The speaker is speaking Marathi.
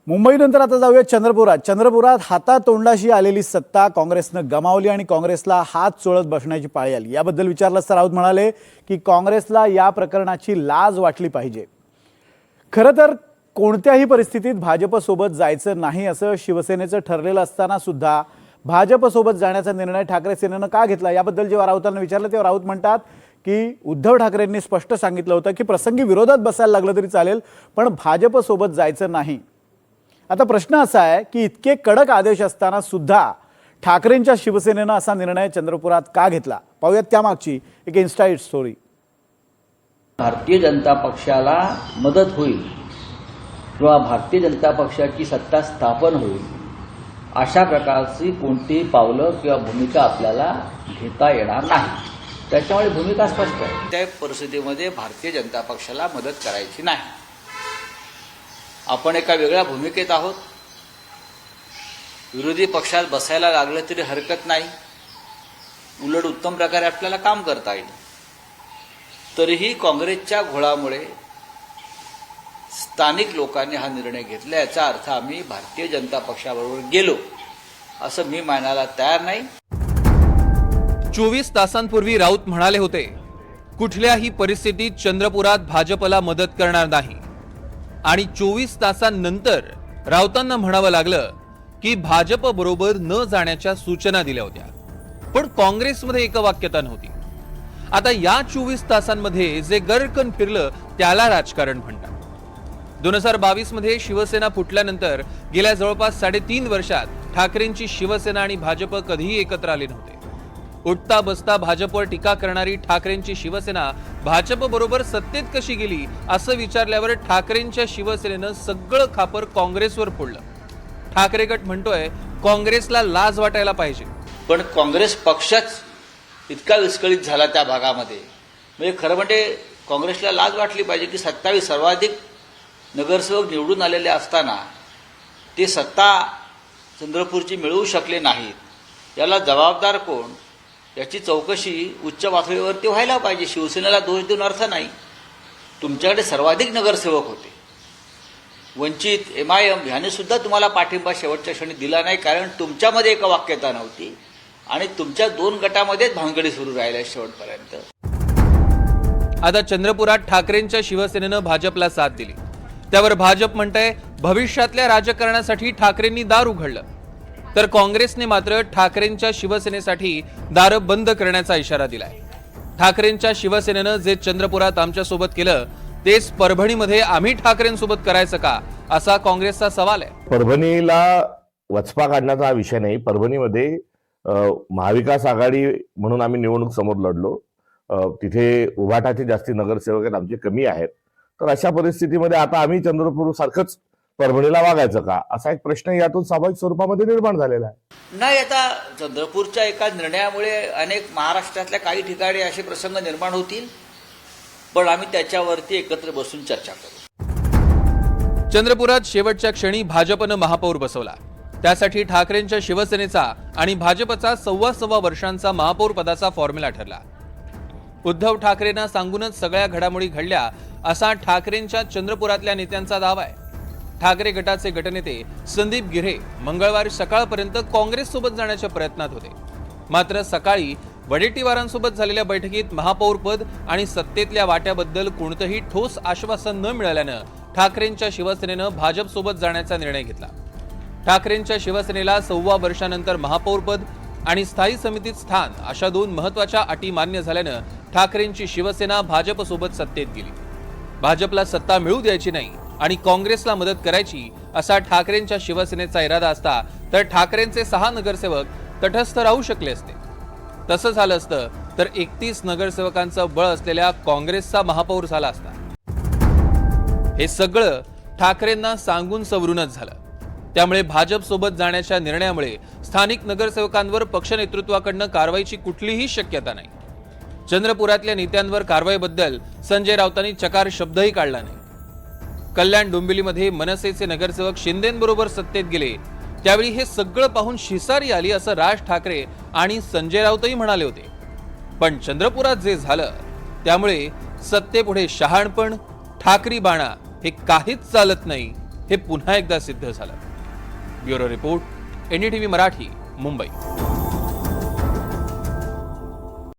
मुंबईनंतर आता जाऊया चंद्रपुरात हातातोंडाशी आलेली सत्ता काँग्रेसनं गमावली आणि काँग्रेसला हात चोळत बसण्याची पाळी आली। याबद्दल विचारलं असता राऊत म्हणाले की काँग्रेसला या प्रकरणाची लाज वाटली पाहिजे। खरं तर कोणत्याही परिस्थितीत भाजपसोबत जायचं नाही असं शिवसेनेचं ठरलेलं असताना सुद्धा भाजपसोबत जाण्याचा निर्णय ठाकरे सेनेनं का घेतला याबद्दल जेव्हा राऊतांना विचारलं तेव्हा राऊत म्हणतात की उद्धव ठाकरेंनी स्पष्ट सांगितलं होतं की प्रसंगी विरोधात बसायला लागलं तरी चालेल पण भाजपसोबत जायचं नाही। आता प्रश्न असा आहे की इतके कडक आदेश असताना सुद्धा ठाकरेंच्या शिवसेनेनं असा निर्णय चंद्रपुरात का घेतला पाहूयात त्यामागची एक इन्स्टाईट स्टोरी। भारतीय जनता पक्षाला मदत होईल किंवा भारतीय जनता पक्षाची सत्ता स्थापन होईल अशा प्रकारची कोणतीही पावलं किंवा भूमिका आपल्याला घेता येणार नाही। त्याच्यामुळे भूमिका स्पष्ट आहे, त्या परिस्थितीमध्ये भारतीय जनता पक्षाला मदत करायची नाही। आपण एका वेगळ्या भूमिकेत आहोत, विरोधी पक्षात बसायला लागलं तरी हरकत नाही, उलट उत्तम प्रकारे आपल्याला काम करता येईल। तरीही काँग्रेसच्या घोळामुळे स्थानिक लोकांनी हा निर्णय घेतला, याचा अर्थ आम्ही भारतीय जनता पक्षाबरोबर गेलो असं मी मानायला तयार नाही। 24 तासांपूर्वी राऊत म्हणाले होते कुठल्याही परिस्थितीत चंद्रपुरात भाजपला मदत करणार नाही आणि 24 तासांनंतर राऊतांना म्हणावं लागलं की भाजप बरोबर न जाण्याच्या सूचना दिल्या होत्या, पण काँग्रेसमध्ये एकवाक्यता नव्हती। आता या 24 तासांमध्ये जे गरकन फिरलं त्याला राजकारण म्हणतात। 2022 मध्ये शिवसेना फुटल्यानंतर गेल्या जवळपास 3.5 वर्षात ठाकरेंची शिवसेना आणि भाजप कधीही एकत्र आले नव्हते। उठता बसता भाजपवर टीका करणारी ठाकरेंची शिवसेना भाजप बरोबर सत्तेत कशी गेली असं विचारल्यावर ठाकरेंच्या शिवसेनेनं सगळं खापर काँग्रेसवर फोडलं। ठाकरे गट म्हणतोय काँग्रेसला लाज वाटायला पाहिजे, पण काँग्रेस पक्षच इतका विस्कळीत झाला त्या भागामध्ये, म्हणजे खरं म्हणजे काँग्रेसला लाज वाटली पाहिजे की 27 सर्वाधिक नगरसेवक निवडून आलेले असताना ते सत्ता चंद्रपूरची मिळवू शकले नाहीत। याला जबाबदार कोण याची चौकशी उच्च पातळीवरती व्हायला पाहिजे। शिवसेनेला दोष देऊन अर्थ नाही, तुमच्याकडे सर्वाधिक नगरसेवक होते। वंचित MIM ह्याने सुद्धा तुम्हाला पाठिंबा शेवटच्या क्षणी दिला नाही, कारण तुमच्यामध्ये एकवाक्यता नव्हती आणि तुमच्या 2 गटामध्येच भानगडी सुरू राहिल्या शेवटपर्यंत। आता चंद्रपुरात ठाकरेंच्या शिवसेनेनं भाजपला साथ दिली, त्यावर भाजप म्हणतंय भविष्यातल्या राजकारणासाठी ठाकरेंनी दार उघडलं, तर काँग्रेसने मात्र ठाकरेंच्या शिवसेनेसाठी दार बंद करण्याचा इशारा दिलाय। ठाकरेंच्या शिवसेनेनं जे चंद्रपुरात आमच्या सोबत केलं तेच परभणीमध्ये आम्ही ठाकरेंसोबत करायचं का असा काँग्रेसचा सवाल आहे। परभणीला वचपा काढण्याचा हा विषय नाही। परभणीमध्ये महाविकास आघाडी म्हणून आम्ही निवडणूक समोर लढलो, तिथे उभाटाचे जास्ती नगरसेवक आहेत, आमचे कमी आहेत। तर अशा परिस्थितीमध्ये आता आम्ही चंद्रपूर सारखंच परभणीला वागायचं का असा एक प्रश्न यातून स्वाभाविक स्वरूपामध्ये निर्माण झालेला आहे। नाही, आता चंद्रपूरच्या एका निर्णयामुळे अनेक महाराष्ट्रातल्या काही ठिकाणी असे प्रसंग निर्माण होतील, पण आम्ही त्याच्यावरती एकत्र बसून चर्चा करू। चंद्रपुरात शेवटच्या क्षणी भाजपनं महापौर बसवला, त्यासाठी ठाकरेंच्या शिवसेनेचा आणि भाजपचा 2.25 वर्षांचा महापौर पदाचा फॉर्म्युला ठरला। उद्धव ठाकरेंना सांगूनच सगळ्या घडामोडी घडल्या असा ठाकरेंच्या चंद्रपुरातल्या नेत्यांचा दावा आहे। ठाकरे गटाचे गटनेते संदीप गिऱ्हे मंगळवारी सकाळपर्यंत काँग्रेससोबत जाण्याच्या प्रयत्नात होते, मात्र सकाळी वडेट्टीवारांसोबत झालेल्या बैठकीत महापौर पद आणि सत्तेतल्या वाट्याबद्दल कोणतंही ठोस आश्वासन न मिळाल्यानं ठाकरेंच्या शिवसेनेनं भाजपसोबत जाण्याचा निर्णय घेतला। ठाकरेंच्या शिवसेनेला 2.25 वर्षानंतर महापौर पद आणि स्थायी समितीत स्थान अशा 2 महत्वाच्या अटी मान्य झाल्यानं ठाकरेंची शिवसेना भाजपसोबत सत्तेत गेली। भाजपला सत्ता मिळू द्यायची नाही आणि काँग्रेसला मदत करायची असा ठाकरेंच्या शिवसेनेचा इरादा असता तर ठाकरेंचे 6 नगरसेवक तटस्थ राहू शकले असते। तसं झालं असतं तर 31 नगरसेवकांचं बळ असलेल्या काँग्रेसचा महापौर झाला असता। हे सगळं ठाकरेंना सांगून सवरूनच झालं, त्यामुळे भाजप सोबत जाण्याच्या निर्णयामुळे स्थानिक नगरसेवकांवर पक्ष नेतृत्वाकडनं कारवाईची कुठलीही शक्यता नाही। चंद्रपुरातल्या नेत्यांवर कारवाईबद्दल संजय राऊतांनी चकार शब्दही काढला नाही। कल्याण डोंबिवलीमध्ये मनसेचे नगरसेवक शिंदेंबरोबर सत्तेत गेले त्यावेळी हे सगळं पाहून शिसारी आली असं राज ठाकरे आणि संजय राऊतही म्हणाले होते, पण चंद्रपुरात जे झालं त्यामुळे सत्तेपुढे शहाणपण ठाकरी बाणा हे काहीच चालत नाही हे पुन्हा एकदा सिद्ध झालं. Bureau report, NDTV Marathi, Mumbai.